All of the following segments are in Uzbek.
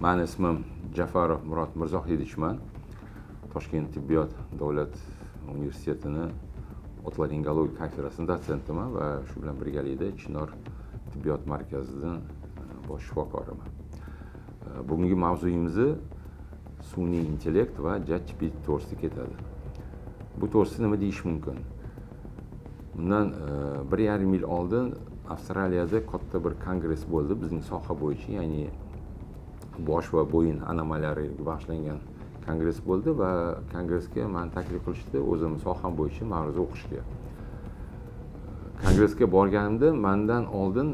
Mani ismim Jafarov Murod Mirzohidovichman. Toshkent tibbiyot davlat universitetini otolaringologiya kafedrasining dotsentiman va shu bilan birgalikda Chinor tibbiyot markazidan bosh shifokoriman. Bugungi mavzuyimiz sun'iy intellekt va ChatGPT to'g'risida ketadi. Bu to'g'risida nima deyish mumkin? Bundan 1,5 yil oldin Avstraliyada katta bir kongress bo'ldi bizning soha bo'yicha, ya'ni bosh va bo'yin anomaliyalariga bag'ishlangan kongress bo'ldi va kongressga meni taklif qilishdi o'zim soham bo'yicha ma'ruza o'qishga. Kongressga borganimda mendan oldin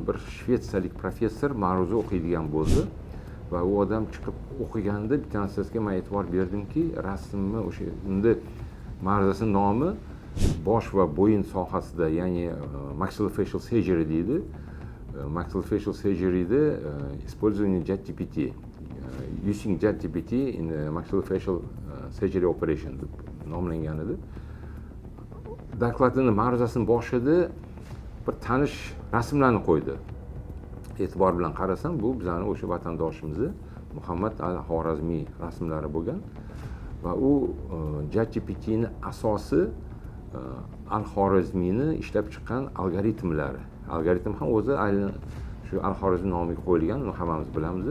bir shvetsiyalik professor ma'ruza o'qiydigan bo'ldi va u odam chiqib o'qiganda bitta narsasiga men e'tibor berdimki, rasmni o'sha endi ma'ruzasining nomi bosh va bo'yin sohasida, ya'ni maxillofacial surgery deydi. Maxillofacial surgery'da использование ChatGPT, using ChatGPT in maxillofacial surgery operation deb nomlangan edi. Dokladning ma'ruzasining boshida bir tanish rasmlarni qo'ydi. E'tibor bilan qarasam, bu bizning o'sha vatandoshimiz Muhammad al-Xorazmiy rasmlari bo'lgan va u ChatGPTning asosi al-Xorazmiyni ishlab chiqqan algoritmlari. Algoritm ham o'zi shu al-Xorazmiy nomiga qo'yilgan, uni hammamiz bilamiz.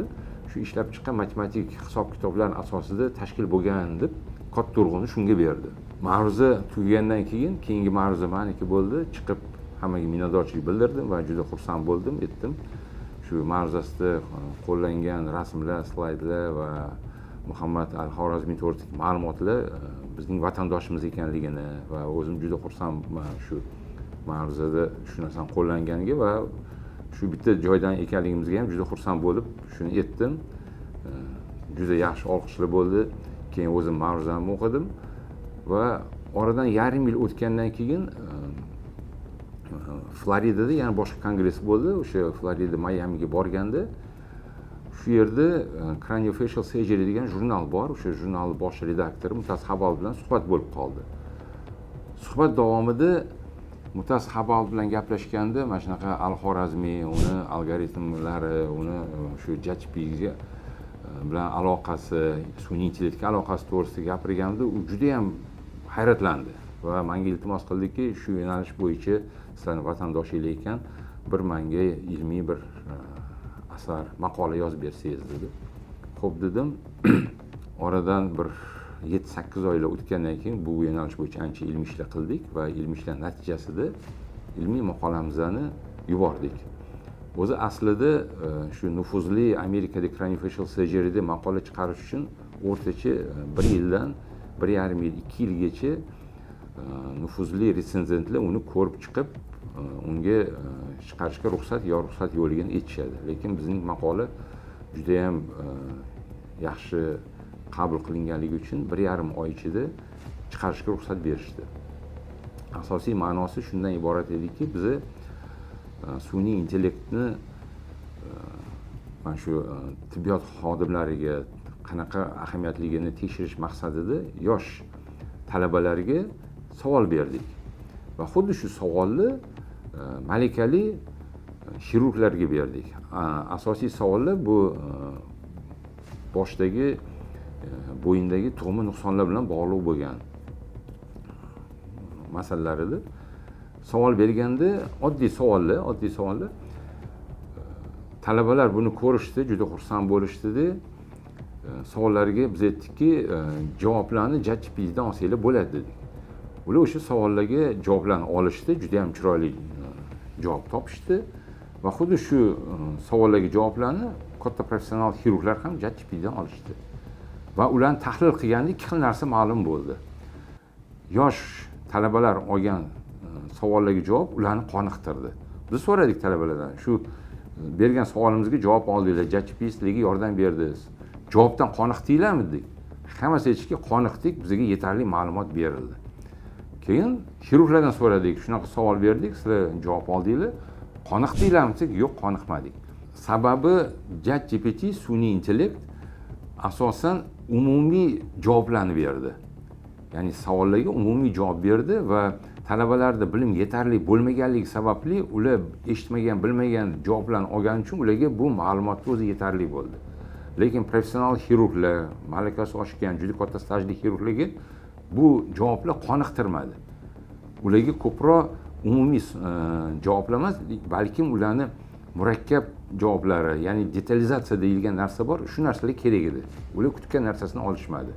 Shu ishlab chiqqan matematik hisob-kitoblar asosida tashkil bo'lgan deb katta urg'uni shunga berdi. Ma'ruza tugagandan keyingi ma'ruza meniki bo'ldi. Chiqib hammaga minnatdorchilik bildirdim va juda xursand bo'ldim, etdim. Shu ma'ruzasida qo'llangan rasmlar, slaydlar va Muhammad al-Xorazmiy to'g'risidagi ma'lumotlar bizning vatandoshimiz ekanligini va o'zim juda xursandman shu ma'ruzada shu narsani qo'llanganiga va shu bitta joydan ekanligimizga ham juda xursand bo'lib shuni etdim. Juda yaxshi olqishlar bo'ldi. Keyin o'zim ma'ruzamni o'qidim va oradan yarim yil o'tgandan keyin Floridada yana boshqa kongress bo'ldi. O'sha Florida Mayamiga borganda shu yerda Craniofacial Surgery degan jurnal bor. O'sha jurnal bosh redaktori Mutaz Habal bilan suhbat bo'lib qoldi. Suhbat davomida Mutaz Habal bilan gaplashganda mana shunaqa al-Xorazmiy, uni algoritmlari, uni shu ChatGPT bilan aloqasi, sun'iy intellektga aloqasi to'g'risida gapirganda u juda ham hayratlandi va menga iltimos qildiki, shu yo'nalish bo'yicha sizlarning vatandoshingiz ekan, bir menga ilmiy bir asar, maqola yozib bersangiz dedi. Xo'p dedim. Oradan bir 7-8 oylar o'tgandan keyin bu yo'nalish bo'yicha ancha ilmiy ishlar qildik va ilmiy ishlar natijasida ilmiy maqolamizni yubordik. O'zi aslida shu nufuzli Amerikada Craniofacial Surgery'da maqola chiqarish uchun o'rtacha 1 yildan 1,5 yil, 2 yilgacha nufuzli retsenzentlar uni ko'rib chiqib, unga chiqarishga ruxsat yo'qligini aytishadi. Lekin bizning maqola juda ham yaxshi qabul qilinganligi uchun 1,5 oy ichida chiqarishga ruxsat berishdi. Asosiy ma'nosi shundan iborat ediki, biz sun'iy intellektni mana shu tibbiyot xodimlariga qanaqa ahamiyatligini tekshirish maqsadida yosh talabalarga savol berdik. Va xuddi shu savolni malakali xirurglarga berdik. Asosiy savollar bu boshdagi bo'yindagi tug'ma nuqsonlar bilan bog'liq bo'lgan masalalar edi. Savol berganda oddiy savollar. Talabalar buni ko'rishdi, juda xursand bo'lishdi. Savollarga biz aytdikki, javoblarni ChatGPTdan olsanglar bo'ladi dedik. Ular o'sha savollarga javoblarni olishdi, juda ham chiroyli javob topishdi va xuddi shu savollarga javoblarni katta professional xirurglar ham ChatGPTdan olishdi. Va ularni tahlil qilganda ikki xil narsa ma'lum bo'ldi. Yosh talabalar olgan savollarga javob ularni qoniqtirdi. Biz so'radik talabalardan, shu bergan savolimizga javob oldinglar, ChatGPT sizlarga yordam berdi. Javobdan qoniqdinglarmi dedik. Hammasi aytishki, qoniqdik, bizga yetarli ma'lumot berildi. Keyin xirurglardan so'radik, shunaqa savol berdik, sizlar javob oldinglar, qoniqdinglarmi desak, yo'q, qoniqmadik. Sababi ChatGPT sun'iy intellekt asosan umumiy javoblarni berdi. Ya'ni savollarga umumiy javob berdi va talabalarda bilim yetarli bo'lmaganligi sababli ular eshitmagan, bilmagan javoblarni olgani uchun ularga bu ma'lumotni o'zi yetarli bo'ldi. lekin professional xirurglar, malakasi oshgan juda katta stajli xirurglarga bu javoblar qoniqtirmadi. Ularga ko'proq umumiy javoblar emas, balkim ularni murakkab javoblari, ya'ni detalizatsiya deyilgan narsa bor, shu narsalar kerak edi. Ular kutgan narsasini olishmadi.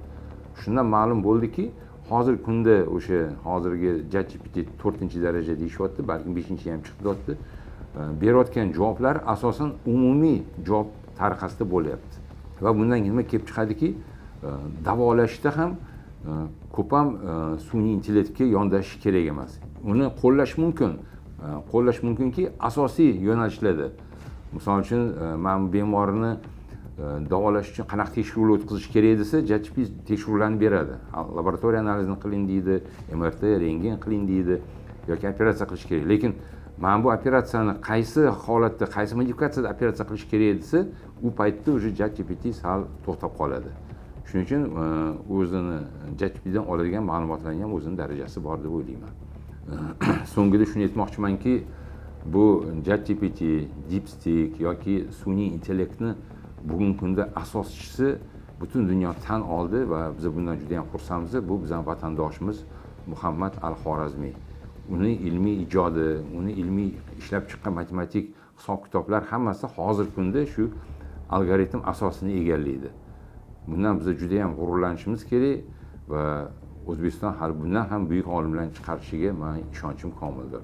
Shundan ma'lum bo'ldiki, hozirgi kunda o'sha hozirgi ChatGPT 4-daraja deyishyapti, balkim 5-chi ham chiqyapti. Berayotgan javoblar asosan umumiy javob tariqasida bo'lyapti. Va bundan nima kelib chiqadiki, davolashda ham ko'p ham sun'iy intellektga yondashish kerak emas. Uni qo'llash mumkinki, asosiy yo'nalishlarda. Misol uchun, men bemorni davolash uchun qanaqa tekshiruvlar o'tkazish kerak desa, ChatGPT tekshiruvlarni beradi. Laboratoriya analizini qiling deydi, MRT, rentgen qiling deydi yoki operatsiya qilish kerak. Lekin men bu operatsiyani qaysi holatda, qaysi modifikatsiyada operatsiya qilish kerak desa, u paytda o'sha ChatGPT sal to'xtab qoladi. Shuning uchun o'zini ChatGPTdan oladigan ma'lumotlarning ham o'zining darajasi bor deb o'ylayman. So'ngida shuni aytmoqchimanki, bu ChatGPT, DeepSeek yoki sun'iy intellektni bugungi kunda asoschisi butun dunyo tan oldi va biz bundan juda ham xursandmiz. Bu bizning vatandoshimiz Muhammad al-Xorazmiy. Uni ilmiy ijodi, uni ilmiy ishlab chiqqan matematik hisob-kitoblar hammasi hozirgi kunda shu algoritm asosini egallaydi. Bundan biz juda ham g'ururlanishimiz kerak va O'zbekiston hali bundan ham buyuk olimlarni chiqarishiga men ishonchim komildir.